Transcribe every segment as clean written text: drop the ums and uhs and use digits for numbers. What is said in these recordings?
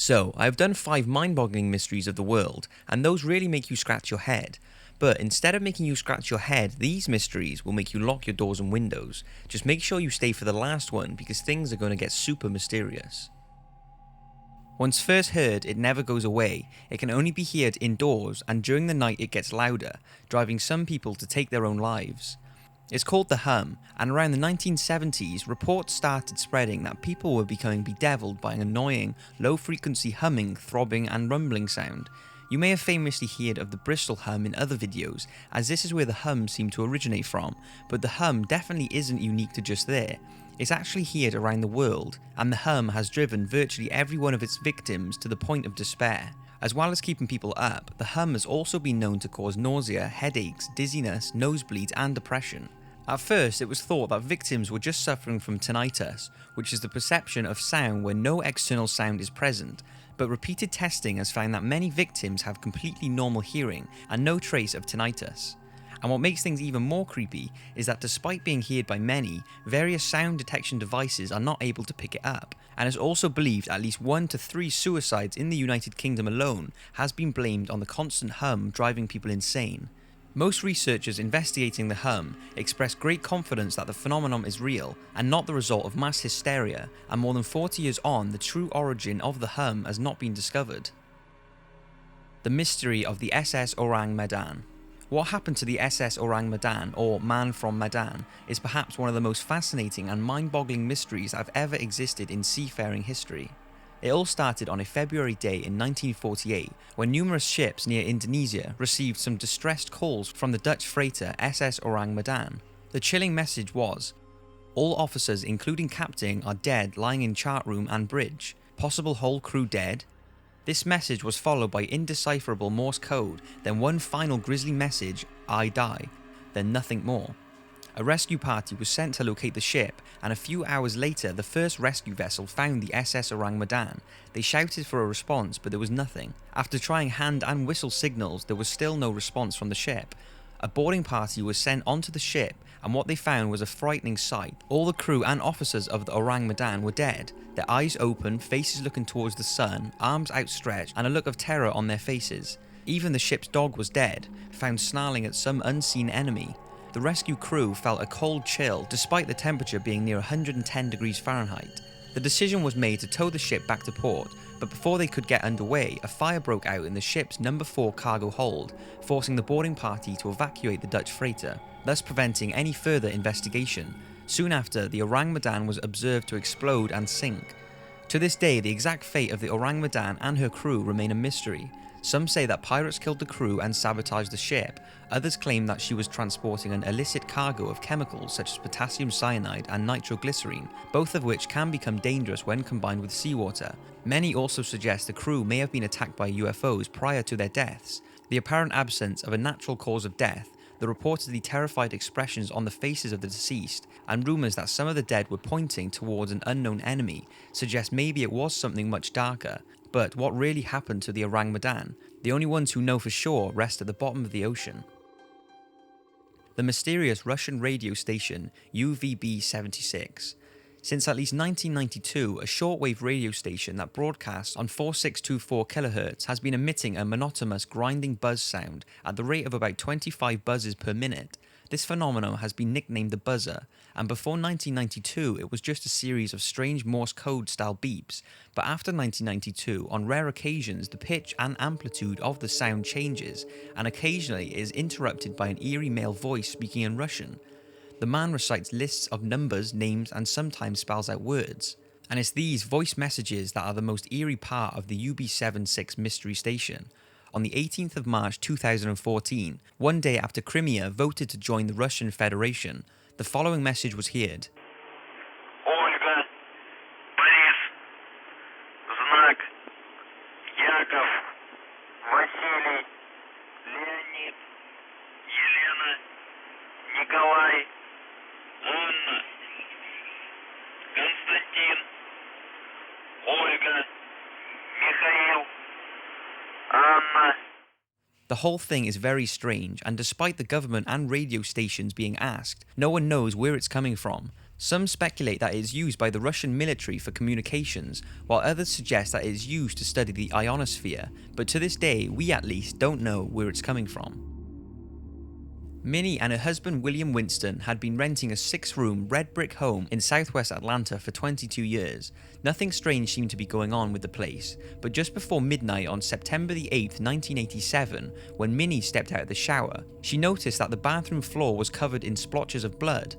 So, I've done 5 mind-boggling mysteries of the world, and those really make you scratch your head. But instead of making you scratch your head, these mysteries will make you lock your doors and windows. Just make sure you stay for the last one because things are going to get super mysterious. Once first heard, it never goes away. It can only be heard indoors, and during the night it gets louder, driving some people to take their own lives. It's called the hum, and around the 1970s, reports started spreading that people were becoming bedeviled by an annoying, low-frequency humming, throbbing and rumbling sound. You may have famously heard of the Bristol hum in other videos, as this is where the hum seemed to originate from, but the hum definitely isn't unique to just there. It's actually heard around the world, and the hum has driven virtually every one of its victims to the point of despair. As well as keeping people up, the hum has also been known to cause nausea, headaches, dizziness, nosebleeds and depression. At first, it was thought that victims were just suffering from tinnitus, which is the perception of sound where no external sound is present, but repeated testing has found that many victims have completely normal hearing and no trace of tinnitus. And what makes things even more creepy is that despite being heard by many, various sound detection devices are not able to pick it up, and it's also believed at least 1 to 3 suicides in the United Kingdom alone has been blamed on the constant hum driving people insane. Most researchers investigating the hum express great confidence that the phenomenon is real and not the result of mass hysteria, and more than 40 years on, the true origin of the hum has not been discovered. The mystery of the SS Ourang Medan. What happened to the SS Ourang Medan, or Man from Medan, is perhaps one of the most fascinating and mind-boggling mysteries that have ever existed in seafaring history. It all started on a February day in 1948, when numerous ships near Indonesia received some distressed calls from the Dutch freighter SS Ourang Medan. The chilling message was, "All officers including captain are dead lying in chart room and bridge. Possible whole crew dead." This message was followed by indecipherable Morse code, then one final grisly message, "I die," then nothing more. A rescue party was sent to locate the ship, and a few hours later the first rescue vessel found the SS Ourang Medan. They shouted for a response, but there was nothing. After trying hand and whistle signals, there was still no response from the ship. A boarding party was sent onto the ship, and what they found was a frightening sight. All the crew and officers of the Ourang Medan were dead, their eyes open, faces looking towards the sun, arms outstretched, and a look of terror on their faces. Even the ship's dog was dead, found snarling at some unseen enemy. The rescue crew felt a cold chill despite the temperature being near 110 degrees Fahrenheit. The decision was made to tow the ship back to port, but before they could get underway, a fire broke out in the ship's number 4 cargo hold, forcing the boarding party to evacuate the Dutch freighter, thus preventing any further investigation. Soon after, the Ourang Medan was observed to explode and sink. To this day, the exact fate of the Ourang Medan and her crew remain a mystery. Some say that pirates killed the crew and sabotaged the ship. Others claim that she was transporting an illicit cargo of chemicals such as potassium cyanide and nitroglycerine, both of which can become dangerous when combined with seawater. Many also suggest the crew may have been attacked by UFOs prior to their deaths. The apparent absence of a natural cause of death, the reportedly terrified expressions on the faces of the deceased, and rumours that some of the dead were pointing towards an unknown enemy suggest maybe it was something much darker. But what really happened to the Ourang Medan? The only ones who know for sure rest at the bottom of the ocean. The mysterious Russian radio station UVB-76. Since at least 1992, a shortwave radio station that broadcasts on 4624 kHz has been emitting a monotonous grinding buzz sound at the rate of about 25 buzzes per minute. This phenomenon has been nicknamed the buzzer, and before 1992 it was just a series of strange Morse code style beeps, but after 1992, on rare occasions the pitch and amplitude of the sound changes, and occasionally it is interrupted by an eerie male voice speaking in Russian. The man recites lists of numbers, names, and sometimes spells out words. And it's these voice messages that are the most eerie part of the UB76 mystery station. On the 18th of March 2014, one day after Crimea voted to join the Russian Federation, the following message was heard. Ольга, Борис, Знак, Яков, Василий, Леонид, Елена, Николай, Анна, Константин, Ольга, Михаил, Anna. The whole thing is very strange, and despite the government and radio stations being asked, no one knows where it's coming from. Some speculate that it is used by the Russian military for communications, while others suggest that it is used to study the ionosphere, but to this day, we at least don't know where it's coming from. Minnie and her husband William Winston had been renting a 6-room red brick home in southwest Atlanta for 22 years. Nothing strange seemed to be going on with the place, but just before midnight on September the 8th, 1987, when Minnie stepped out of the shower, she noticed that the bathroom floor was covered in splotches of blood.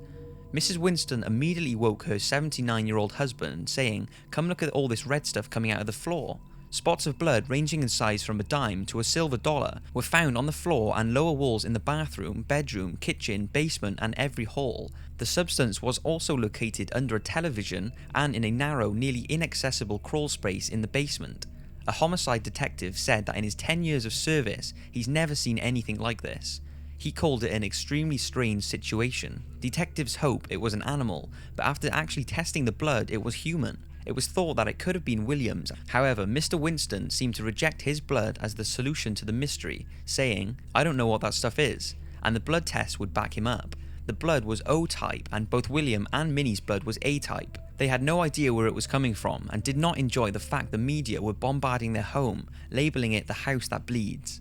Mrs. Winston immediately woke her 79-year-old husband, saying, "Come look at all this red stuff coming out of the floor." Spots of blood ranging in size from a dime to a silver dollar were found on the floor and lower walls in the bathroom, bedroom, kitchen, basement and every hall. The substance was also located under a television and in a narrow, nearly inaccessible crawl space in the basement. A homicide detective said that in his 10 years of service, he's never seen anything like this. He called it an extremely strange situation. Detectives hope it was an animal, but after actually testing the blood, it was human. It was thought that it could have been William's. However, Mr. Winston seemed to reject his blood as the solution to the mystery, saying, "I don't know what that stuff is," and the blood test would back him up. The blood was O type and both William and Minnie's blood was A type. They had no idea where it was coming from and did not enjoy the fact the media were bombarding their home, labeling it the house that bleeds.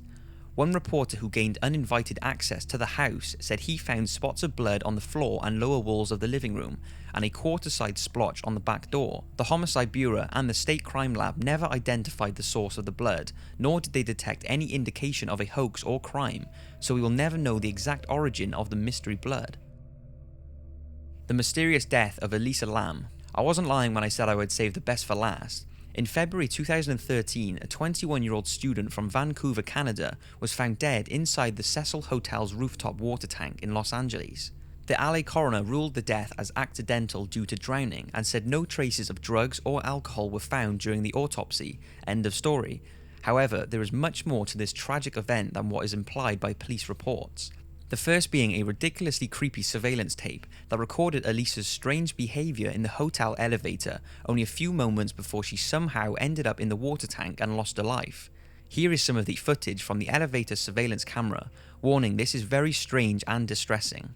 One reporter who gained uninvited access to the house said he found spots of blood on the floor and lower walls of the living room, and a quarter-sized splotch on the back door. The Homicide Bureau and the State Crime Lab never identified the source of the blood, nor did they detect any indication of a hoax or crime, so we will never know the exact origin of the mystery blood. The mysterious death of Elisa Lam. I wasn't lying when I said I would save the best for last. In February 2013, a 21-year-old student from Vancouver, Canada, was found dead inside the Cecil Hotel's rooftop water tank in Los Angeles. The LA coroner ruled the death as accidental due to drowning and said no traces of drugs or alcohol were found during the autopsy. End of story. However, there is much more to this tragic event than what is implied by police reports. The first being a ridiculously creepy surveillance tape that recorded Elisa's strange behaviour in the hotel elevator only a few moments before she somehow ended up in the water tank and lost her life. Here is some of the footage from the elevator surveillance camera, warning this is very strange and distressing.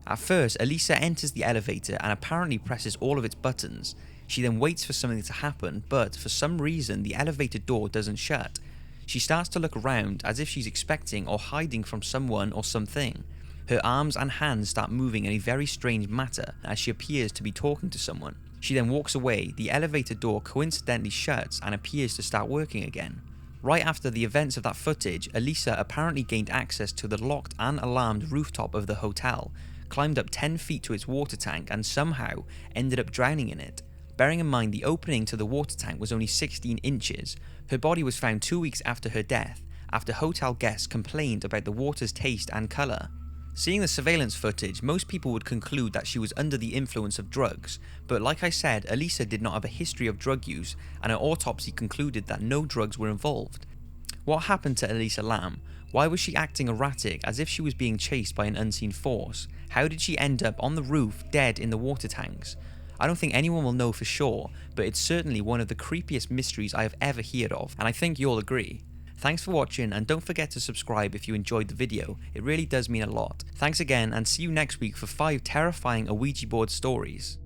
At first, Elisa enters the elevator and apparently presses all of its buttons. She then waits for something to happen, but for some reason the elevator door doesn't shut. She starts to look around as if she's expecting or hiding from someone or something. Her arms and hands start moving in a very strange manner as she appears to be talking to someone. She then walks away, the elevator door coincidentally shuts and appears to start working again. Right after the events of that footage, Elisa apparently gained access to the locked and alarmed rooftop of the hotel, climbed up 10 feet to its water tank and somehow ended up drowning in it. Bearing in mind the opening to the water tank was only 16 inches, her body was found 2 weeks after her death, after hotel guests complained about the water's taste and colour. Seeing the surveillance footage, most people would conclude that she was under the influence of drugs, but like I said, Elisa did not have a history of drug use, and her autopsy concluded that no drugs were involved. What happened to Elisa Lam? Why was she acting erratic as if she was being chased by an unseen force? How did she end up on the roof, dead in the water tanks? I don't think anyone will know for sure, but it's certainly one of the creepiest mysteries I have ever heard of, and I think you'll agree. Thanks for watching, and don't forget to subscribe if you enjoyed the video, it really does mean a lot. Thanks again, and see you next week for 5 terrifying Ouija board stories.